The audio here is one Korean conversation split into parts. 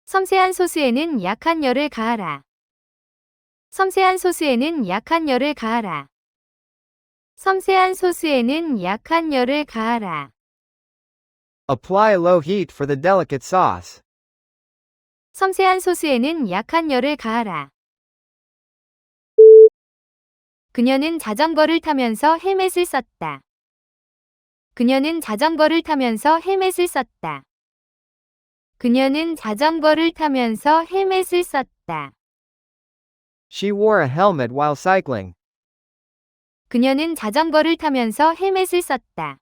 섬세한 소스에는 약한 열을 가하라. 섬세한 소스에는 약한 열을 가하라. 섬세한 소스에는 약한 열을 가하라. Apply low heat for the delicate sauce. 섬세한 소스에는 약한 열을 가하라. 그녀는 자전거를 타면서 헬멧을 썼다. 그녀는 자전거를 타면서 헬멧을 썼다. 그녀는 자전거를 타면서 헬멧을 썼다. She wore a helmet while cycling. 그녀는 자전거를 타면서 헬멧을 썼다.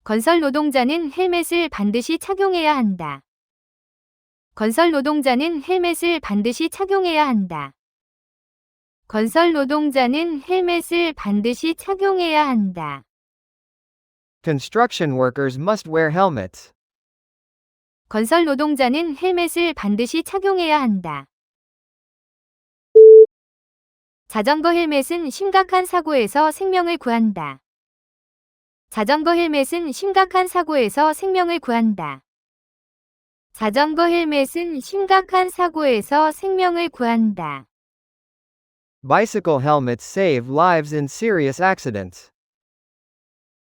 건설 노동자는 헬멧을 반드시 착용해야 한다. 건설 노동자는 헬멧을 반드시 착용해야 한다. 건설 노동자는 헬멧을 반드시 착용해야 한다. Construction workers must wear helmets. 건설 노동자는 헬멧을 반드시 착용해야 한다. 자전거 헬멧은 심각한 사고에서 생명을 구한다. 자전거 헬멧은 심각한 사고에서 생명을 구한다. 자전거 헬멧은 심각한 사고에서 생명을 구한다. Bicycle helmets save lives in serious accidents.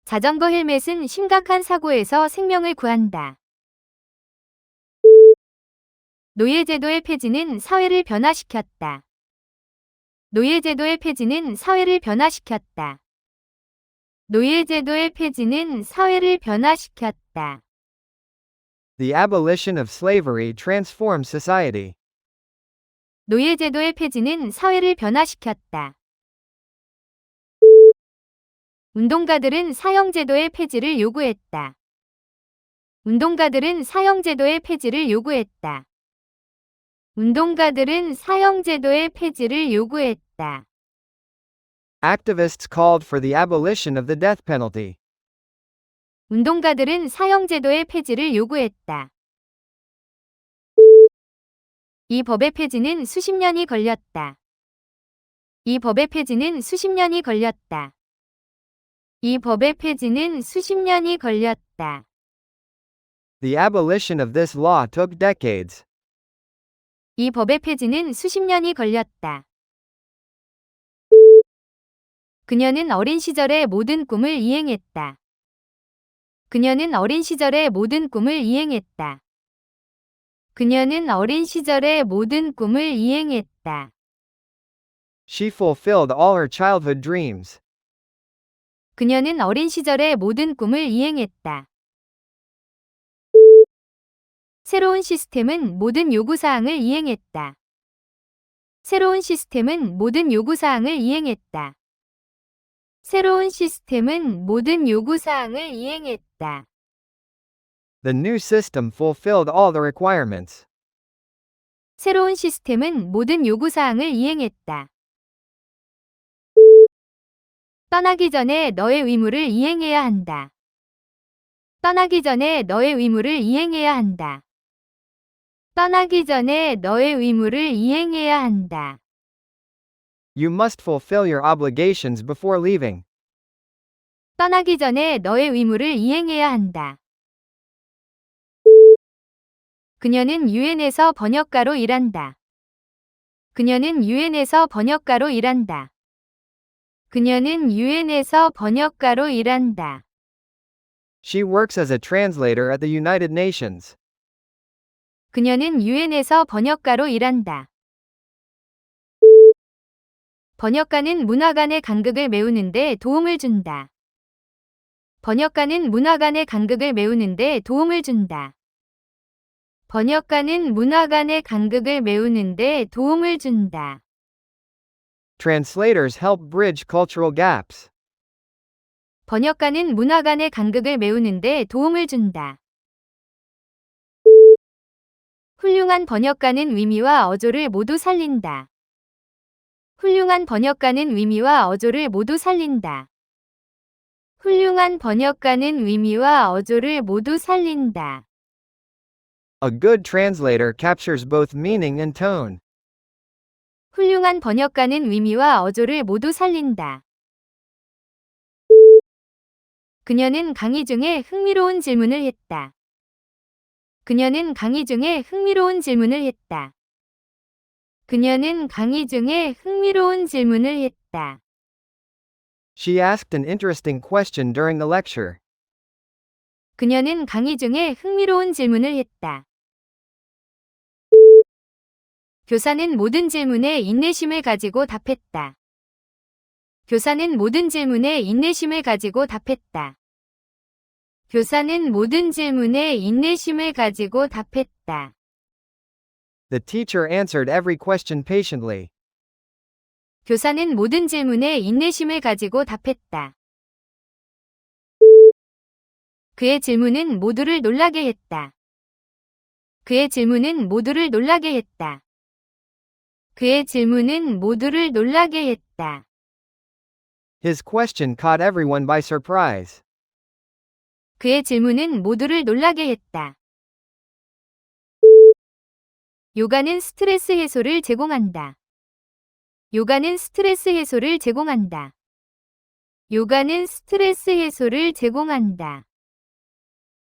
자전거 헬멧은 심각한 사고에서 생명을 구한다. 노예제도의 폐지는 사회를 변화시켰다. 노예제도의 폐지는 사회를 변화시켰다. 노예제도의 폐지는 사회를 변화시켰다. The abolition of slavery transformed society. 노예제도의 폐지는 사회를 변화시켰다. 운동가들은 사형제도의 폐지를 요구했다. 운동가들은 사형제도의 폐지를 요구했다. 운동가들은 사형제도의 폐지를 요구했다. Activists called for the abolition of the death penalty. 운동가들은 사형제도의 폐지를 요구했다. 이 법의 폐지는 수십 년이 걸렸다. 이 법의 폐지는 수십 년이 걸렸다. 이 법의 폐지는 수십 년이 걸렸다. The abolition of this law took decades. 이 법의 폐지는 수십 년이 걸렸다. 그녀는 어린 시절의 모든 꿈을 이행했다. 그녀는 어린 시절의 모든 꿈을 이행했다. 그녀는 어린 시절의 모든 꿈을 이행했다. She fulfilled all her childhood dreams. 그녀는 어린 시절의 모든 꿈을 이행했다. 새로운 시스템은 모든 요구사항을 이행했다. 새로운 시스템은 모든 요구사항을 이행했다. 새로운 시스템은 모든 요구사항을 이행했다. The new system fulfilled all the requirements. 새로운 시스템은 모든 요구사항을 이행했다. 떠나기 전에 너의 의무를 이행해야 한다. 떠나기 전에 너의 의무를 이행해야 한다. 떠나기 전에 너의 의무를 이행해야 한다. You must fulfill your obligations before leaving. 떠나기 전에 너의 의무를 이행해야 한다. 그녀는 유엔에서 번역가로 일한다. 그녀는 유엔에서 번역가로 일한다. 그녀는 유엔에서 번역가로 일한다. She works as a translator at the United Nations. 그녀는 유엔에서 번역가로 일한다. 번역가는 문화 간의 간극을 메우는 데 도움을 준다. 번역가는 문화 간의 간극을 메우는 데 도움을 준다. 번역가는 문화 간의 간극을 메우는 데 도움을 준다. Translators help bridge cultural gaps. 번역가는 문화 간의 간극을 메우는 데 도움을 준다. 훌륭한 번역가는 의미와 어조를 모두 살린다. 훌륭한 번역가는 의미와 어조를 모두 살린다. 훌륭한 번역가는 의미와 어조를 모두 살린다. A good translator captures both meaning and tone. 훌륭한 번역가는 의미와 어조를 모두 살린다. 그녀는 강의 중에 흥미로운 질문을 했다. 그녀는 강의 중에 흥미로운 질문을 했다. 그녀는 강의 중에 흥미로운 질문을 했다. She asked an interesting question during the lecture. 그녀는 강의 중에 흥미로운 질문을 했다. 교사는 모든 질문에 인내심을 가지고 답했다. 교사는 모든 질문에 인내심을 가지고 답했다. 교사는 모든 질문에 인내심을 가지고 답했다. The teacher answered every question patiently. 교사는 모든 질문에 인내심을 가지고 답했다. 그의 질문은 모두를 놀라게 했다. 그의 질문은 모두를 놀라게 했다. 그의 질문은 모두를 놀라게 했다. His question caught everyone by surprise. 그의 질문은 모두를 놀라게 했다. 요가는 스트레스 해소를 제공한다. 요가는 스트레스 해소를 제공한다. 요가는 스트레스 해소를 제공한다.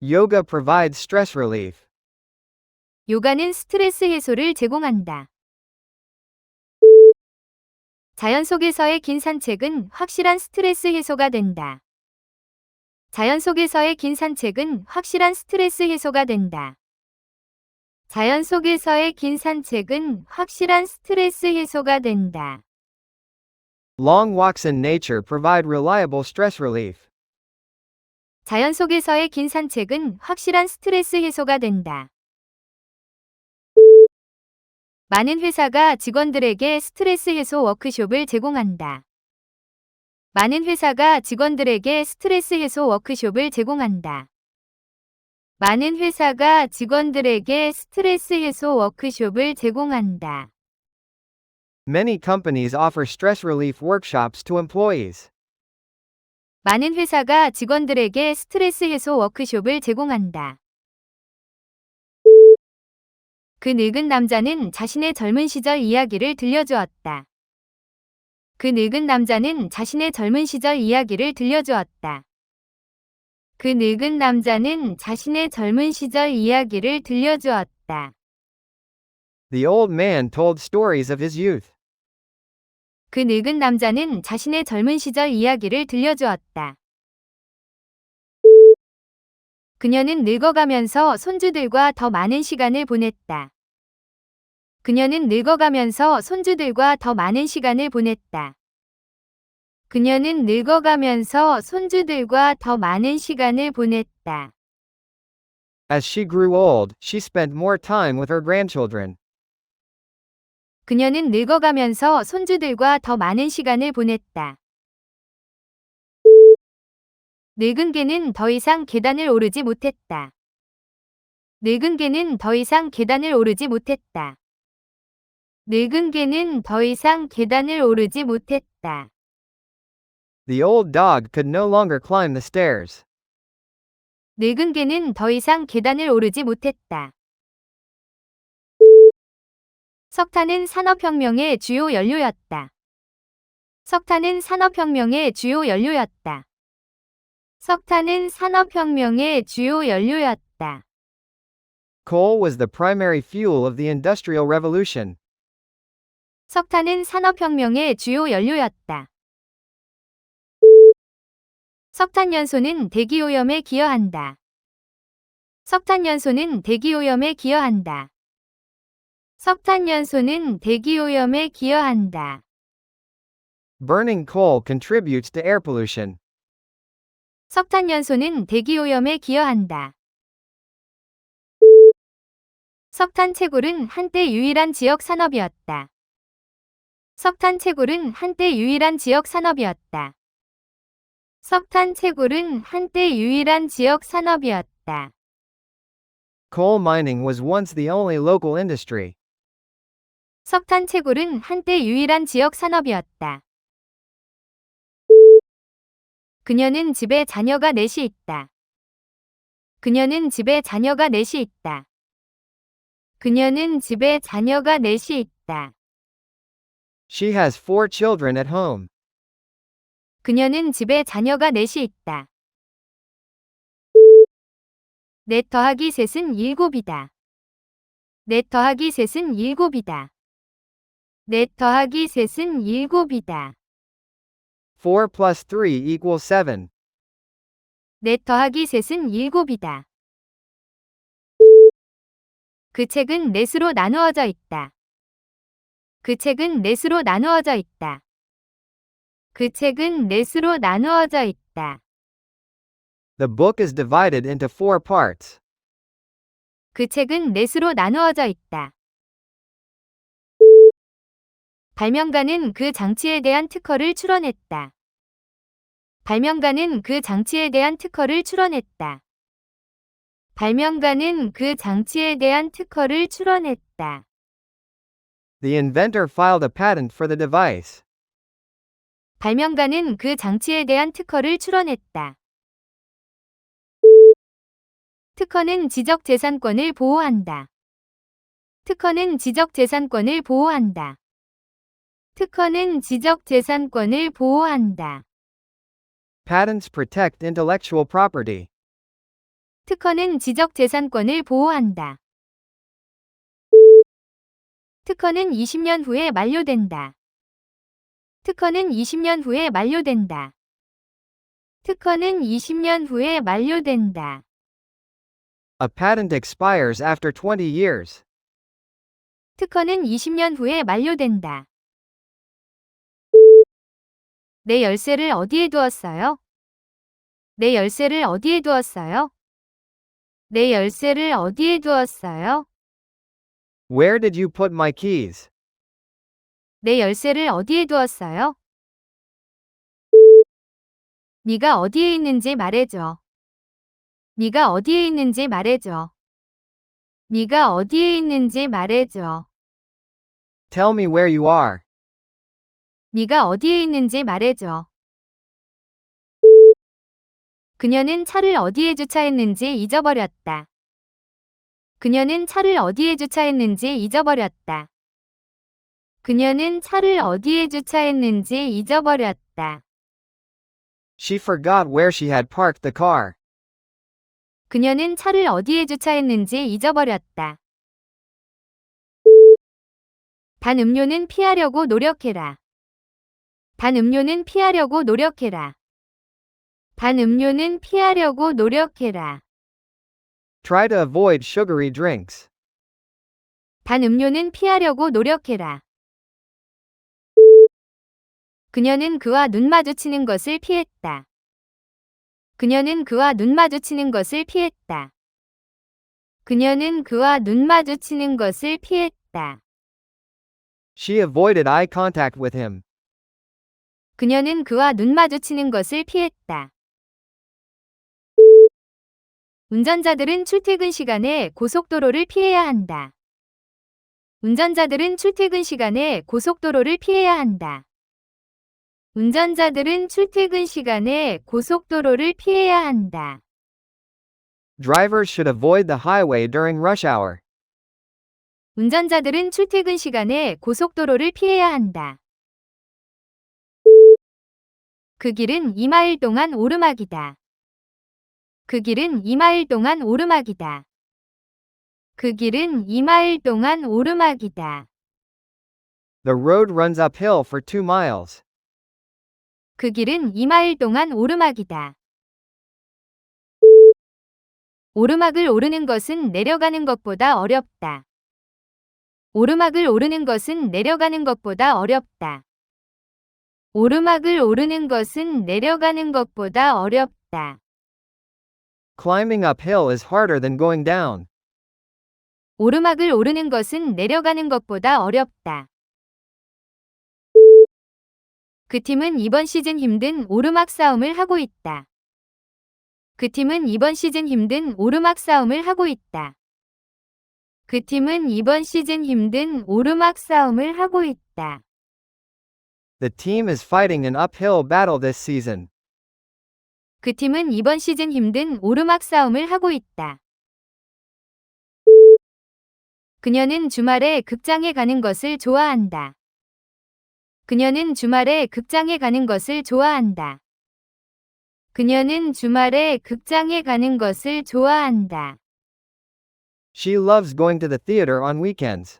Yoga provides stress relief. 요가는 스트레스 해소를 제공한다. 자연 속에서의 긴 산책은 확실한 스트레스 해소가 된다. 자연 속에서의 긴 산책은 확실한 스트레스 해소가 된다. 자연 속에서의 긴 산책은 확실한 스트레스 해소가 된다. Long walks in nature provide reliable stress relief. 자연 속에서의 긴 산책은 확실한 스트레스 해소가 된다. 많은 회사가 직원들에게 스트레스 해소 워크숍을 제공한다. 많은 회사가 직원들에게 스트레스 해소 워크숍을 제공한다. 많은 회사가 직원들에게 스트레스 해소 워크숍을 제공한다. Many companies offer stress relief workshops to employees. 많은 회사가 직원들에게 스트레스 해소 워크숍을 제공한다. 그 늙은 남자는 자신의 젊은 시절 이야기를 들려주었다. 그 늙은 남자는 자신의 젊은 시절 이야기를 들려주었다. 그 늙은 남자는 자신의 젊은 시절 이야기를 들려주었다. The old man told stories of his youth. 그 늙은 남자는 자신의 젊은 시절 이야기를 들려주었다. 그녀는 늙어가면서 손주들과 더 많은 시간을 보냈다. 그녀는 늙어가면서 손주들과 더 많은 시간을 보냈다. 그녀는 늙어가면서 손주들과 더 많은 시간을 보냈다. As she grew old, she spent more time with her grandchildren. 그녀는 늙어가면서 손주들과 더 많은 시간을 보냈다. 늙은 개는 더 이상 계단을 오르지 못했다. 늙은 개는 더 이상 계단을 오르지 못했다. 늙은 개는 더 이상 계단을 오르지 못했다. The old dog could no longer climb the stairs. 늙은 개는 더 이상 계단을 오르지 못했다. 석탄은 산업혁명의 주요 연료였다. 석탄은 산업혁명의 주요 연료였다. 석탄은 산업혁명의 주요 연료였다. Coal was the primary fuel of the Industrial Revolution. 석탄은 산업혁명의 주요 연료였다. 석탄연소는 대기오염에 기여한다. 석탄연소는 대기오염에 기여한다. 석탄연소는 대기오염에 기여한다. Burning coal contributes to air pollution. 석탄연소는 대기오염에 기여한다. 석탄 채굴은 한때 유일한 지역 산업이었다. 석탄 채굴은 한때 유일한 지역 산업이었다. 석탄 채굴은 한때 유일한 지역 산업이었다. Coal mining was once the only local industry. 석탄 채굴은 한때 유일한 지역 산업이었다. 그녀는 집에 자녀가 넷이 있다. 그녀는 집에 자녀가 넷이 있다. 그녀는 집에 자녀가 넷이 있다. She has 4 children at home. 그녀는 집에 자녀가 넷이 있다. 넷 더하기 셋은 7이다. 넷 더하기 셋은 7이다. 넷 더하기 셋은 7이다. 4 plus 3 equals 7. 넷 더하기 셋은 7이다. 그 책은 넷으로 나누어져 있다. 그 책은 넷으로 나누어져 있다. 그 책은 넷으로 나누어져 있다. The book is divided into 4 parts. 그 책은 넷으로 나누어져 있다. 발명가는 그 장치에 대한 특허를 출원했다. 발명가는 그 장치에 대한 특허를 출원했다. 발명가는 그 장치에 대한 특허를 출원했다. The inventor filed a patent for the device. 발명가는 그 장치에 대한 특허를 출원했다. 특허는 지적재산권을 보호한다. 특허는 지적재산권을 보호한다. 특허는 지적재산권을 보호한다. Patents protect intellectual property. 특허는 지적재산권을 보호한다. 특허는 20년 후에 만료된다. 특허는 20년 후에 만료된다. 특허는 20년 후에 만료된다. A patent expires after 20 years. 특허는 20년 후에 만료된다. 내 열쇠를 어디에 두었어요? 내 열쇠를 어디에 두었어요? 내 열쇠를 어디에 두었어요? Where did you put my keys? 내 열쇠를 어디에 두었어요? 네가 어디에 있는지 말해줘. 네가 어디에 있는지 말해줘. 네가 어디에 있는지 말해줘. Tell me where you are. 네가 어디에 있는지 말해줘. 그녀는 차를 어디에 주차했는지 잊어버렸다. 그녀는 차를 어디에 주차했는지 잊어버렸다. 그녀는 차를 어디에 주차했는지 잊어버렸다. She forgot where she had parked the car. 그녀는 차를 어디에 주차했는지 잊어버렸다. 단 음료는 피하려고 노력해라. 단 음료는 피하려고 노력해라. 단 음료는 피하려고 노력해라. Try to avoid sugary drinks. 단 음료는 피하려고 노력해라. 그녀는 그와 눈 마주치는 것을 피했다. 그녀는 그와 눈 마주치는 것을 피했다. 그녀는 그와 눈 마주치는 것을 피했다. She avoided eye contact with him. 그녀는 그와 눈 마주치는 것을 피했다. 운전자들은 출퇴근 시간에 고속도로를 피해야 한다. 운전자들은 출퇴근 시간에 고속도로를 피해야 한다. 운전자들은 출퇴근 시간에 고속도로를 피해야 한다. Drivers should avoid the highway during rush hour. 운전자들은 출퇴근 시간에 고속도로를 피해야 한다. 그 길은 2마일 동안 오르막이다. 그 길은 2마일 동안 오르막이다. 그 길은 2마일 동안 오르막이다. The road runs uphill for 2 miles. 그 길은 2마일 동안 오르막이다. 오르막을 오르는 것은 내려가는 것보다 어렵다. 오르막을 오르는 것은 내려가는 것보다 어렵다. 오르막을 오르는 것은 내려가는 것보다 어렵다. Climbing uphill is harder than going down. 오르막을 오르는 것은 내려가는 것보다 어렵다. 그 팀은 이번 시즌 힘든 오르막 싸움을 하고 있다. 그 팀은 이번 시즌 힘든 오르막 싸움을 하고 있다. 그 팀은 이번 시즌 힘든 오르막 싸움을 하고 있다. The team is fighting an uphill battle this season. 그 팀은 이번 시즌 힘든 오르막 싸움을 하고 있다. 그녀는 주말에 극장에 가는 것을 좋아한다. 그녀는 주말에 극장에 가는 것을 좋아한다. 그녀는 주말에 극장에 가는 것을 좋아한다. She loves going to the theater on weekends.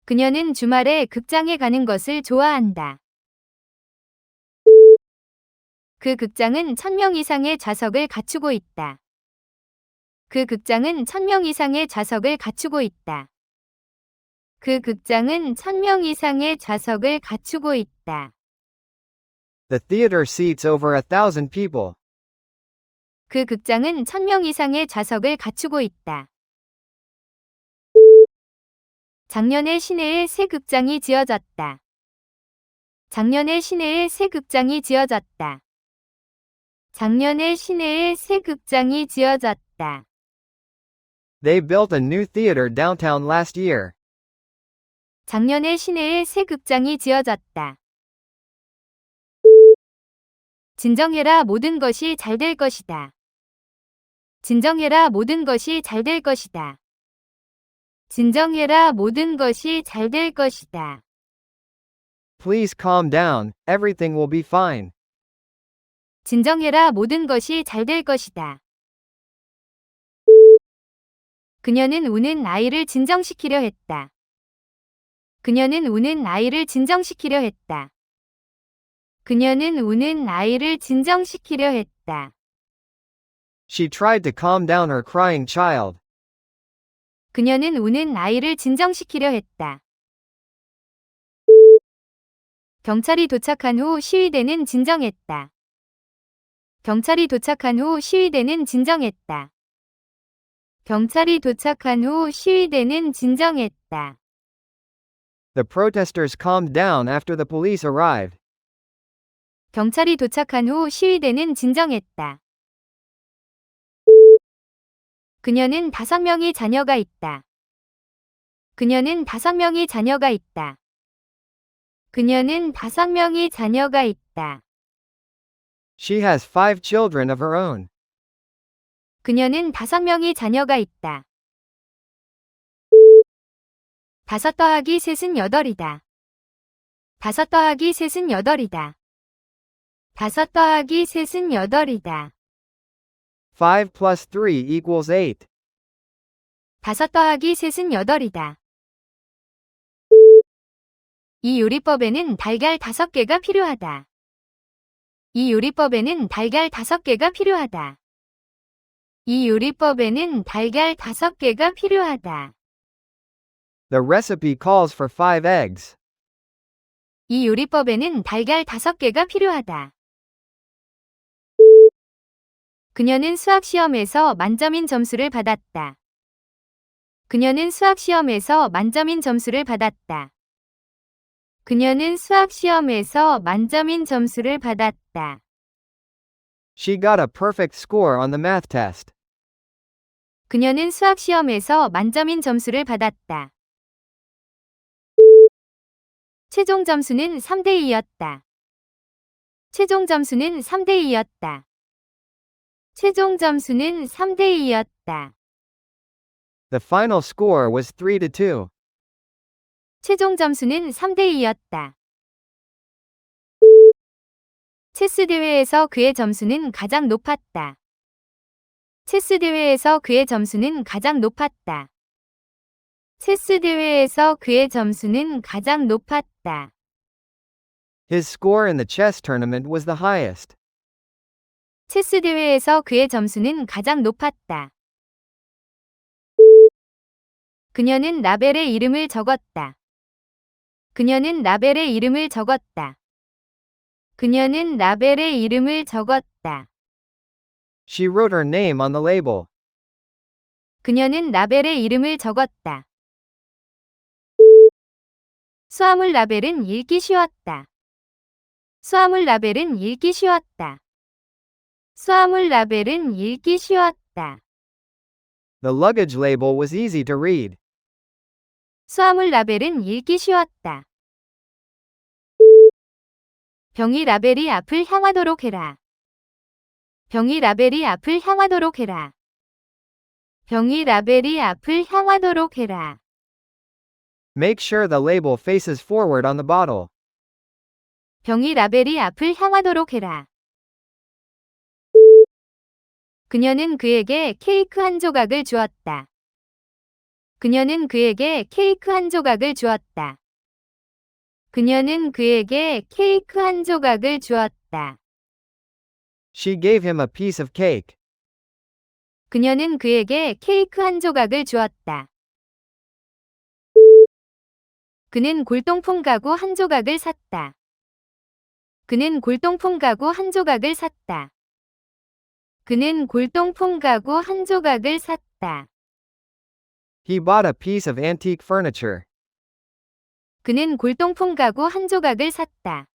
그녀는 주말에 극장에 가는 것을 좋아한다. 그 극장은 1000명 이상의 좌석을 갖추고 있다. 그 극장은 1000명 이상의 좌석을 갖추고 있다. 그 극장은 1000명 이상의 좌석을 갖추고 있다. The theater seats over 1,000 people. 그 극장은 1000명 이상의 좌석을 갖추고 있다. 작년에 시내에 새 극장이 지어졌다. 작년에 시내에 새 극장이 지어졌다. 작년에 시내에 새 극장이 지어졌다. They built a new theater downtown last year. 작년에 시내에 새 극장이 지어졌다. 진정해라, 모든 것이 잘 될 것이다. 진정해라, 모든 것이 잘 될 것이다. 진정해라, 모든 것이 잘 될 것이다. Please calm down, everything will be fine. 진정해라, 모든 것이 잘 될 것이다. 그녀는 우는 아이를 진정시키려 했다. 그녀는 우는 아이를 진정시키려 했다. 그녀는 우는 아이를 진정시키려 했다. She tried to calm down her crying child. 그녀는 우는 아이를 진정시키려 했다. 경찰이 도착한 후 시위대는 진정했다. 경찰이 도착한 후 시위대는 진정했다. 경찰이 도착한 후 시위대는 진정했다. The protesters calmed down after the police arrived. 경찰이 도착한 후 시위대는 진정했다. 그녀는 5명의 자녀가 있다. 그녀는 5명의 자녀가 있다. 그녀는 5명의 자녀가 있다. She has 5 children of her own. 그녀는 5명의 자녀가 있다. 5 더하기 3은 8이다. 5 더하기 3은 8이다. 5 더하기 3은 8이다. 5 plus 3 equals 8. 5 더하기 3은 8이다. 이 요리법에는 달걀 5개가 필요하다. 이 요리법에는 달걀 5개가 필요하다. 이 요리법에는 달걀 5개가 필요하다. The recipe calls for 5 eggs. 이 요리법에는 달걀 5개가 필요하다. 그녀는 수학시험에서 만점인 점수를 받았다. 그녀는 수학시험에서 만점인 점수를 받았다. 그녀는 수학시험에서 만점인 점수를 받았다. She got a perfect score on the math test. 그녀는 수학시험에서 만점인 점수를 받았다. 최종 점수는 3대2였다. 최종 점수는 3대2였다. 최종 점수는 3대2였다. The final score was 3-2. 최종 점수는 3대2였다. 체스 대회에서 그의 점수는 가장 높았다. 체스 대회에서 그의 점수는 가장 높았다. 체스 대회에서 그의 점수는 가장 높았다. His score in the chess tournament was the highest. 체스 대회에서 그의 점수는 가장 높았다. 그녀는 라벨의 이름을 적었다. 그녀는 라벨의 이름을 적었다. 그녀는 라벨의 이름을 적었다. She wrote her name on the label. 그녀는 라벨의 이름을 적었다. 수화물 라벨은 읽기 쉬웠다. 수화물 라벨은 읽기 쉬웠다. 수화물 라벨은 읽기 쉬웠다. The luggage label was easy to read. 수화물 라벨은 읽기 쉬웠다. 병이 라벨이 앞을 향하도록 해라. 병이 라벨이 앞을 향하도록 해라. 병이 라벨이 앞을 향하도록 해라. Make sure the label faces forward on the bottle. 병이 라벨이 앞을 향하도록 해라. 그녀는 그에게 케이크 한 조각을 주었다. 그녀는 그에게 케이크 한 조각을 주었다. 그녀는 그에게 케이크 한 조각을 주었다. She gave him a piece of cake. 그녀는 그에게 케이크 한 조각을 주었다. 그는 골동품 가구 한 조각을 샀다. 그는 골동품 가구 한 조각을 샀다. 그는 골동품 가구 한 조각을 샀다. He bought a piece of antique furniture. 그는 골동품 가구 한 조각을 샀다.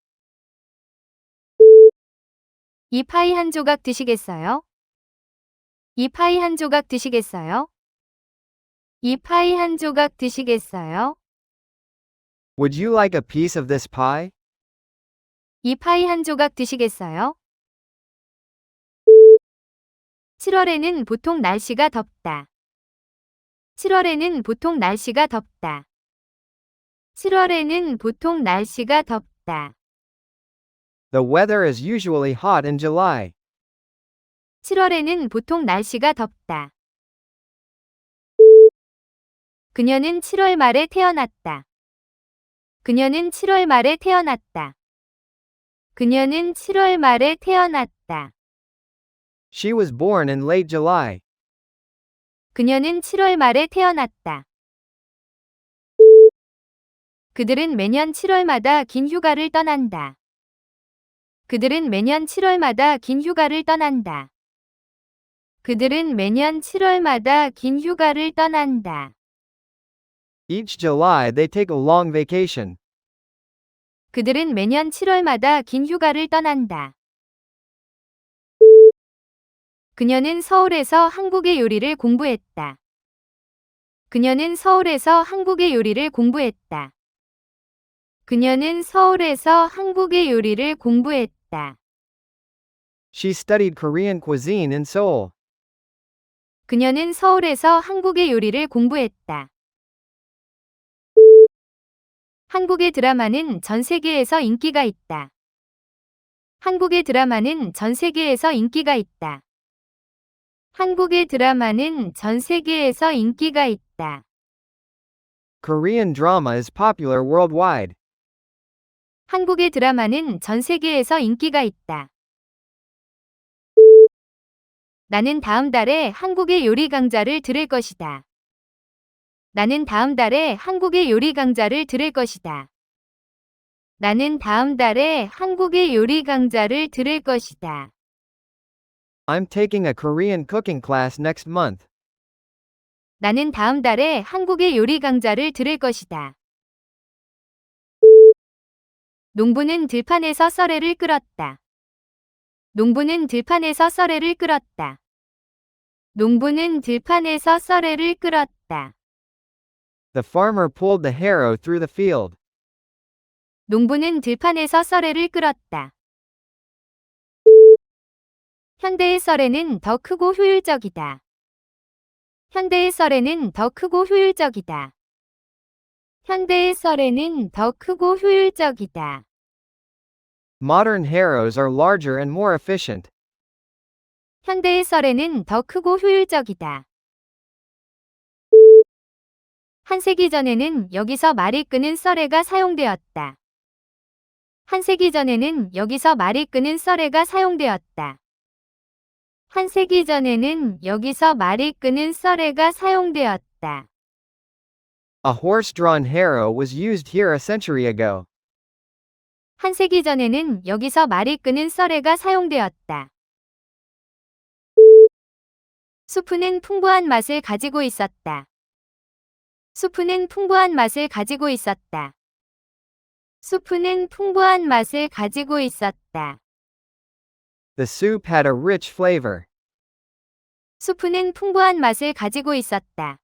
이 파이 한 조각 드시겠어요? 이 파이 한 조각 드시겠어요? 이 파이 한 조각 드시겠어요? Would you like a piece of this pie? 이 파이 한 조각 드시겠어요? 7월에는 보통 날씨가 덥다. 7월에는 보통 날씨가 덥다. 7월에는 보통 날씨가 덥다. The weather is usually hot in July. 7월에는 보통 날씨가 덥다. 그녀는 7월 말에 태어났다. 그녀는 7월 말에 태어났다. 그녀는 7월 말에 태어났다. She was born in late July. 그녀는 7월 말에 태어났다. 그들은 매년 7월마다 긴 휴가를 떠난다. 그들은 매년 7월마다 긴 휴가를 떠난다. 그들은 매년 7월마다 긴 휴가를 떠난다. Each July they take a long vacation. 그들은 매년 7월마다 긴 휴가를 떠난다. 그녀는 서울에서 한국의 요리를 공부했다. 그녀는 서울에서 한국의 요리를 공부했다. 그녀는 서울에서 한국의 요리를 공부했다. She studied Korean cuisine in Seoul. 그녀는 서울에서 한국의 요리를 공부했다. 한국의 드라마는 전 세계에서 인기가 있다. 한국의 드라마는 전 세계에서 인기가 있다. 한국의 드라마는 전 세계에서 인기가 있다. Korean drama is popular worldwide. 한국의 드라마는 전 세계에서 인기가 있다. 나는 다음 달에 한국의 요리 강좌를 들을 것이다. 나는 다음 달에 한국의 요리 강좌를 들을 것이다. 나는 다음 달에 한국의 요리 강좌를 들을 것이다. I'm taking a Korean cooking class next month. 나는 다음 달에 한국의 요리 강좌를 들을 것이다. 농부는 들판에서 썰애를 끌었다. 농부는 들판에서 썰애를 끌었다. 농부는 들판에서 썰애를 끌었다. The farmer pulled the harrow through the field. 농부는 들판에서 썰애를 끌었다. 현대의 썰애는 더 크고 효율적이다. 현대의 썰애는 더 크고 효율적이다. 현대의 썰애는 더 크고 효율적이다. Modern harrows are larger and more efficient. 현대의 썰애는 더 크고 효율적이다. 한 세기 전에는 여기서 말이 끄는 썰애가 사용되었다. 한 세기 전에는 여기서 말이 끄는 썰애가 사용되었다. 한 세기 전에는 여기서 말이 끄는 썰애가 사용되었다. A horse-drawn harrow was used here a century ago. 한 세기 전에는 여기서 말이 끄는 썰애가 사용되었다. 수프는 풍부한 맛을 가지고 있었다. 수프는 풍부한 맛을 가지고 있었다. 수프는 풍부한 맛을 가지고 있었다. The soup had a rich flavor. 수프는 풍부한 맛을 가지고 있었다.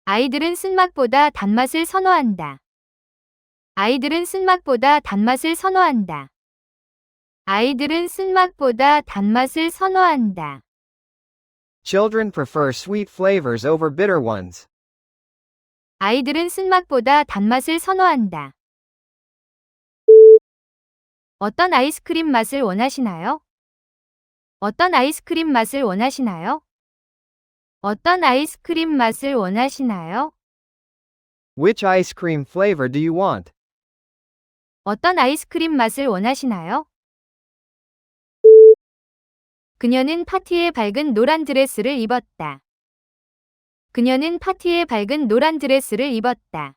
아이들은 쓴맛보다 단맛을 선호한다. 아이들은 쓴맛보다 단맛을 선호한다. 아이들은 쓴맛보다 단맛을 선호한다. Children prefer sweet flavors over bitter ones. 아이들은 쓴맛보다 단맛을 선호한다. 어떤 아이스크림 맛을 원하시나요? 어떤 아이스크림 맛을 원하시나요? 어떤 아이스크림 맛을 원하시나요? Which ice cream flavor do you want? 어떤 아이스크림 맛을 원하시나요? 그녀는 파티에 밝은 노란 드레스를 입었다. 그녀는 파티에 밝은 노란 드레스를 입었다.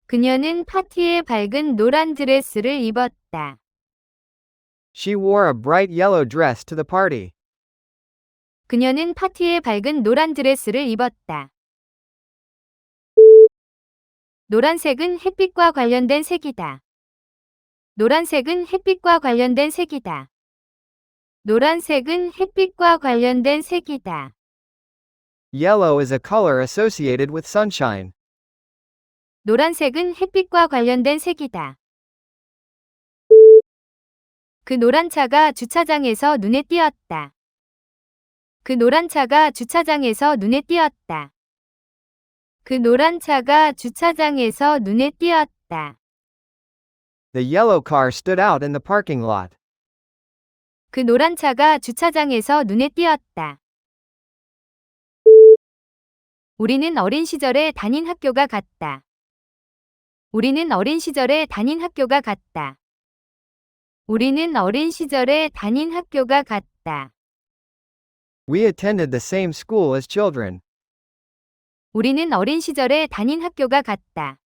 그녀는 파티에 밝은 노란 드레스를 입었다. She wore a bright yellow dress to the party. 그녀는 파티에 밝은 노란 드레스를 입었다. 노란색은 햇빛과 관련된 색이다. 노란색은 햇빛과 관련된 색이다. 노란색은 햇빛과 관련된 색이다. Yellow is a color associated with sunshine. 노란색은 햇빛과 관련된 색이다. 그 노란 차가 주차장에서 눈에 띄었다. 그 노란 차가 주차장에서 눈에 띄었다. 그 노란 차가 주차장에서 눈에 띄었다. The yellow car stood out in the parking lot. 그 노란 차가 주차장에서 눈에 띄었다. 우리는 어린 시절에 다닌 학교가 같다. 우리는 어린 시절에 다닌 학교가 같다. 우리는 어린 시절에 다닌 학교가 같다. We attended the same school as children. 우리는 어린 시절에 다닌 학교가 같다.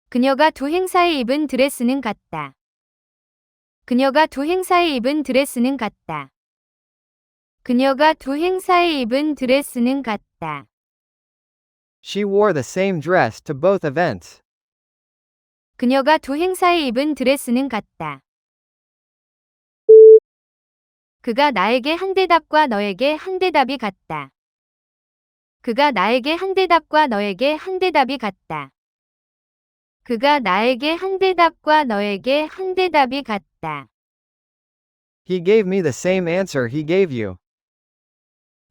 그녀가 두 행사에 입은 드레스는 같다. 그녀가 두 행사에 입은 드레스는 같다. 그녀가 두 행사에 입은 드레스는 같다. She wore the same dress to both events. 그녀가 두 행사에 입은 드레스는 같다. 그가 나에게 한 대답과 너에게 한 대답이 같다. 그가 나에게 한 대답과 너에게 한 대답이 같다. 그가 나에게 한 대답과 너에게 한 대답이 같다. He gave me the same answer he gave you.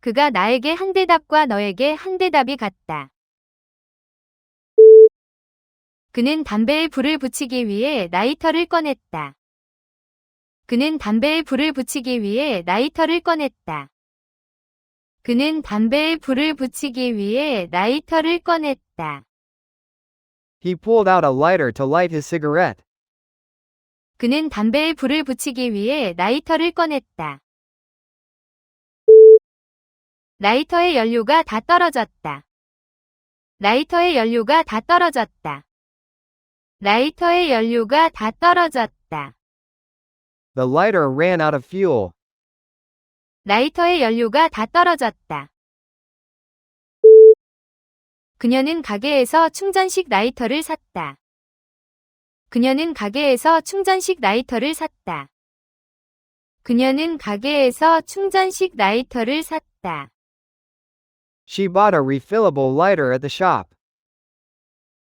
그가 나에게 한 대답과 너에게 한 대답이 같다. 그는 담배에 불을 붙이기 위해 라이터를 꺼냈다. 그는 담배에 불을 붙이기 위해 라이터를 꺼냈다. 그는 담배에 불을 붙이기 위해 라이터를 꺼냈다. He pulled out a lighter to light his cigarette. 그는 담배에 불을 붙이기 위해 라이터를 꺼냈다. 라이터의 연료가 다 떨어졌다. 라이터의 연료가 다 떨어졌다. 라이터의 연료가 다 떨어졌다. The lighter ran out of fuel. 라이터의 연료가 다 떨어졌다. 그녀는 가게에서 충전식 라이터를 샀다. 그녀는 가게에서 충전식 라이터를 샀다. 그녀는 가게에서 충전식 라이터를 샀다. She bought a refillable lighter at the shop.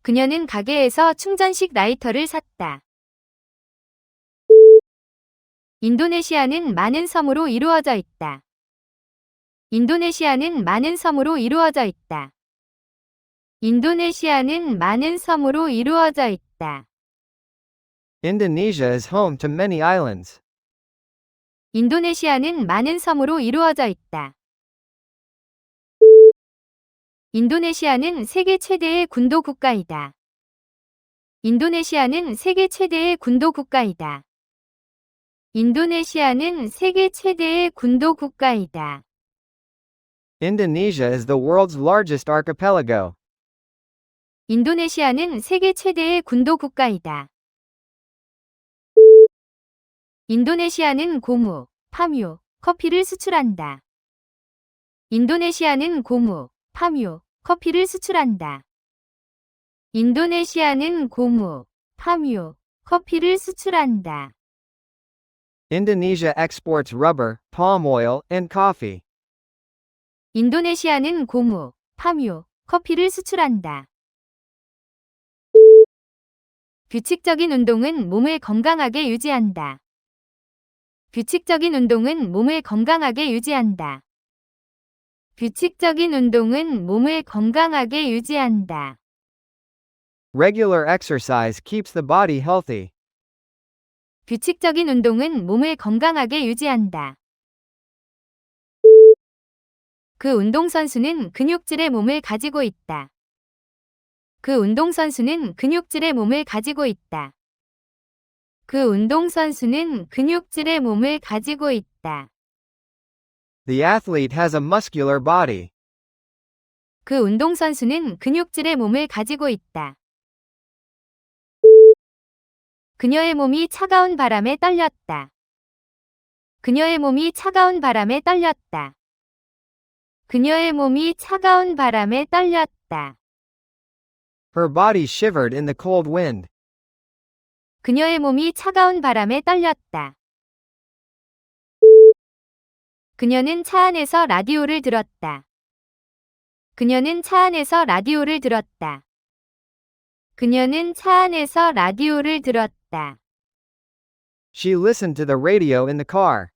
그녀는 가게에서 충전식 라이터를 샀다. 인도네시아는 많은 섬으로 이루어져 있다. 인도네시아는 많은 섬으로 이루어져 있다. 인도네시아는 많은 섬으로 이루어져 있다. Indonesia is home to many islands. 인도네시아는 많은 섬으로 이루어져 있다. 인도네시아는 세계 최대의 군도 국가이다. 인도네시아는 세계 최대의 군도 국가이다. 인도네시아는 세계 최대의 군도 국가이다. Indonesia is the world's largest archipelago. 인도네시아는 세계 최대의 군도 국가이다. 인도네시아는 고무, 파묘, 커피를 수출한다. 인도네시아는 고무, 파묘, 커피를 수출한다. 인도네시아는 고무, 파묘, 커피를 수출한다. Indonesia exports rubber, palm oil, and coffee. 인도네시아는 고무, 파묘, 커피를 수출한다. 규칙적인 운동은 몸을 건강하게 유지한다. 규칙적인 운동은 몸을 건강하게 유지한다. 규칙적인 운동은 몸을 건강하게 유지한다. Regular exercise keeps the body healthy. 규칙적인 운동은 몸을 건강하게 유지한다. 그 운동선수는 근육질의 몸을 가지고 있다. 그 운동선수는 근육질의 몸을 가지고 있다. 그 운동선수는 근육질의 몸을 가지고 있다. The athlete has a muscular body. 그 운동선수는 근육질의 몸을 가지고 있다. 그녀의 몸이 차가운 바람에 떨렸다. 그녀의 몸이 차가운 바람에 떨렸다. 그녀의 몸이 차가운 바람에 떨렸다. Her body shivered in the cold wind. 그녀의 몸이 차가운 바람에 떨렸다. 그녀는 차 안에서 라디오를 들었다. 그녀는 차 안에서 라디오를 들었다. 그녀는 차 안에서 라디오를 들었다. She listened to the radio in the car.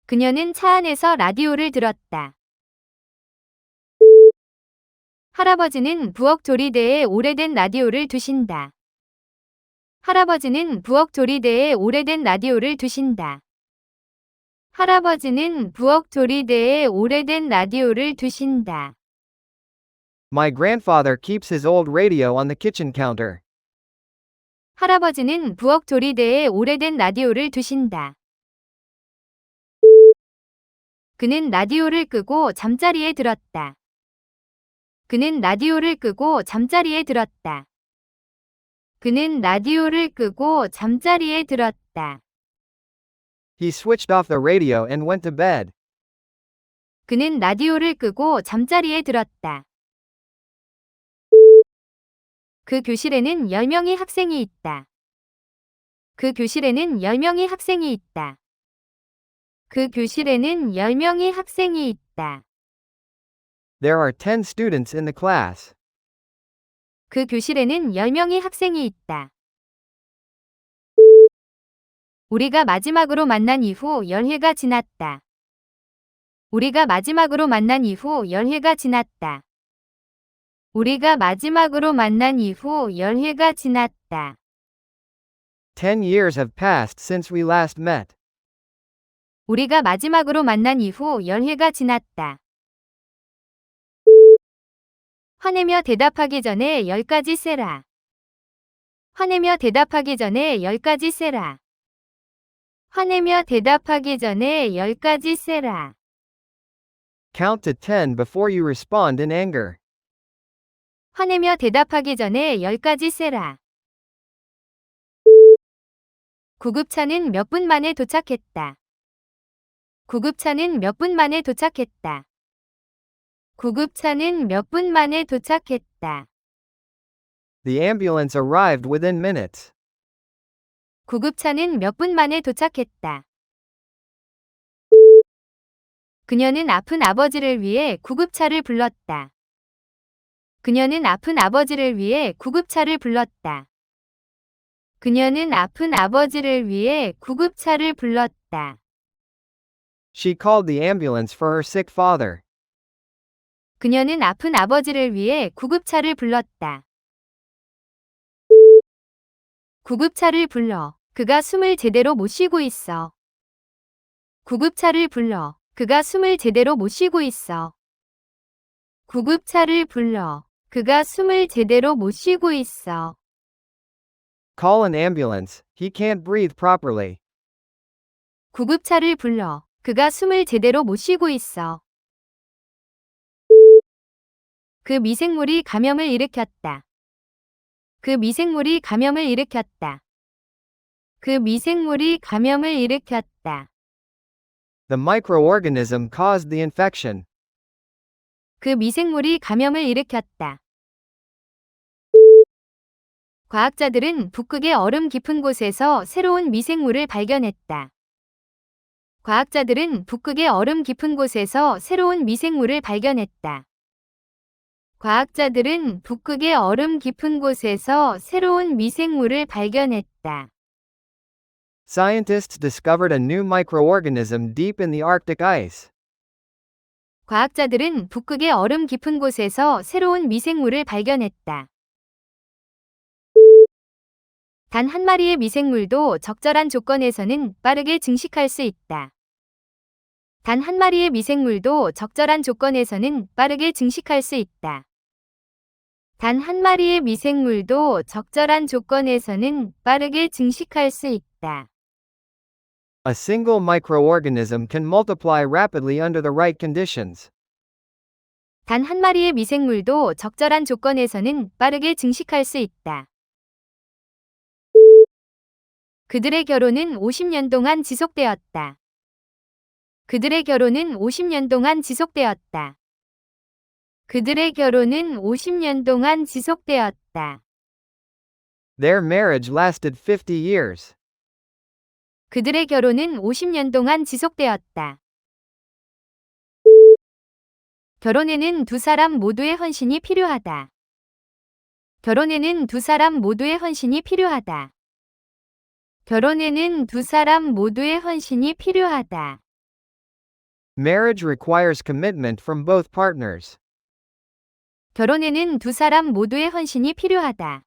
그녀는 차 안에서 라디오를 들었다. 할아버지는 부엌 조리대에 오래된 라디오를 두신다. 할아버지는 부엌 조리대에 오래된 라디오를 두신다. 할아버지는 부엌 조리대에 오래된 라디오를 두신다. My grandfather keeps his old radio on the kitchen counter. 할아버지는 부엌 조리대에 오래된 라디오를 두신다. 그는 라디오를 끄고 잠자리에 들었다. 그는 라디오를 끄고 잠자리에 들었다. 그는 라디오를 끄고 잠자리에 들었다. He switched off the radio and went to bed. 그는 라디오를 끄고 잠자리에 들었다. 그 교실에는 10명의 학생이 있다. 그 교실에는 10명의 학생이 있다. 그 교실에는 10명의 학생이 있다. There are 10 students in the class. 그 교실에는 10명의 학생이 있다. 우리가 마지막으로 만난 이후 열해가 지났다. 우리가 마지막으로 만난 이후 열해가 지났다. 우리가 마지막으로 만난 이후 열해가 지났다. 10 years have passed since we last met. 우리가 마지막으로 만난 이후 열해가 지났다. 화내며 대답하기 전에 10가지 세라. 화내며 대답하기 전에 10가지 세라. 화내며 대답하기 전에 10가지 세라. Count to 10 before you respond in anger. 화내며 대답하기 전에 10가지 세라. 구급차는 몇 분 만에 도착했다. 구급차는 몇 분 만에 도착했다. 구급차는 몇 분 만에 도착했다. The ambulance arrived within minutes. 구급차는 몇 분 만에 도착했다. 그녀는 아픈 아버지를 위해 구급차를 불렀다. 그녀는 아픈 아버지를 위해 구급차를 불렀다. 그녀는 아픈 아버지를 위해 구급차를 불렀다. She called the ambulance for her sick father. 그녀는 아픈 아버지를 위해 구급차를 불렀다. 구급차를 불러. 그가 숨을 제대로 못 쉬고 있어. 구급차를 불러. 그가 숨을 제대로 못 쉬고 있어. 구급차를 불러. 그가 숨을 제대로 못 쉬고 있어. Call an ambulance. He can't breathe properly. 구급차를 불러. 그가 숨을 제대로 못 쉬고 있어. 그 미생물이 감염을 일으켰다. 그 미생물이 감염을 일으켰다. 그 미생물이 감염을 일으켰다. The microorganism caused the infection. 그 미생물이 감염을 일으켰다. 과학자들은 북극의 얼음 깊은 곳에서 새로운 미생물을 발견했다. 과학자들은 북극의 얼음 깊은 곳에서 새로운 미생물을 발견했다. 과학자들은 북극의 얼음 깊은 곳에서 새로운 미생물을 발견했다. Scientists discovered a new microorganism deep in the Arctic ice. 과학자들은 북극의 얼음 깊은 곳에서 새로운 미생물을 발견했다. 단 한 마리의 미생물도 적절한 조건에서는 빠르게 증식할 수 있다. 단 한 마리의 미생물도 적절한 조건에서는 빠르게 증식할 수 있다. 단 한 마리의 미생물도 적절한 조건에서는 빠르게 증식할 수 있다. A single microorganism can multiply rapidly under the right conditions. 단 한 마리의 미생물도 적절한 조건에서는 빠르게 증식할 수 있다. 그들의 결혼은 50년 동안 지속되었다. 그들의 결혼은 50년 동안 지속되었다. 그들의 결혼은 50년 동안 지속되었다. Their marriage lasted 50 years. 그들의 결혼은 50년 동안 지속되었다. 결혼에는 두 사람 모두의 헌신이 필요하다. 결혼에는 두 사람 모두의 헌신이 필요하다. 결혼에는 두 사람 모두의 헌신이 필요하다. Marriage requires commitment from both partners. 결혼에는 두 사람 모두의 헌신이 필요하다.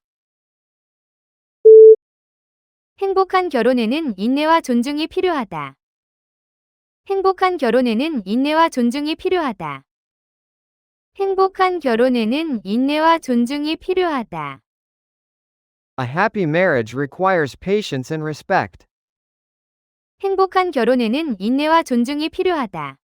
행복한 결혼에는 인내와 존중이 필요하다. 행복한 결혼에는 인내와 존중이 필요하다. 행복한 결혼에는 인내와 존중이 필요하다. A happy marriage requires patience and respect. 행복한 결혼에는 인내와 존중이 필요하다.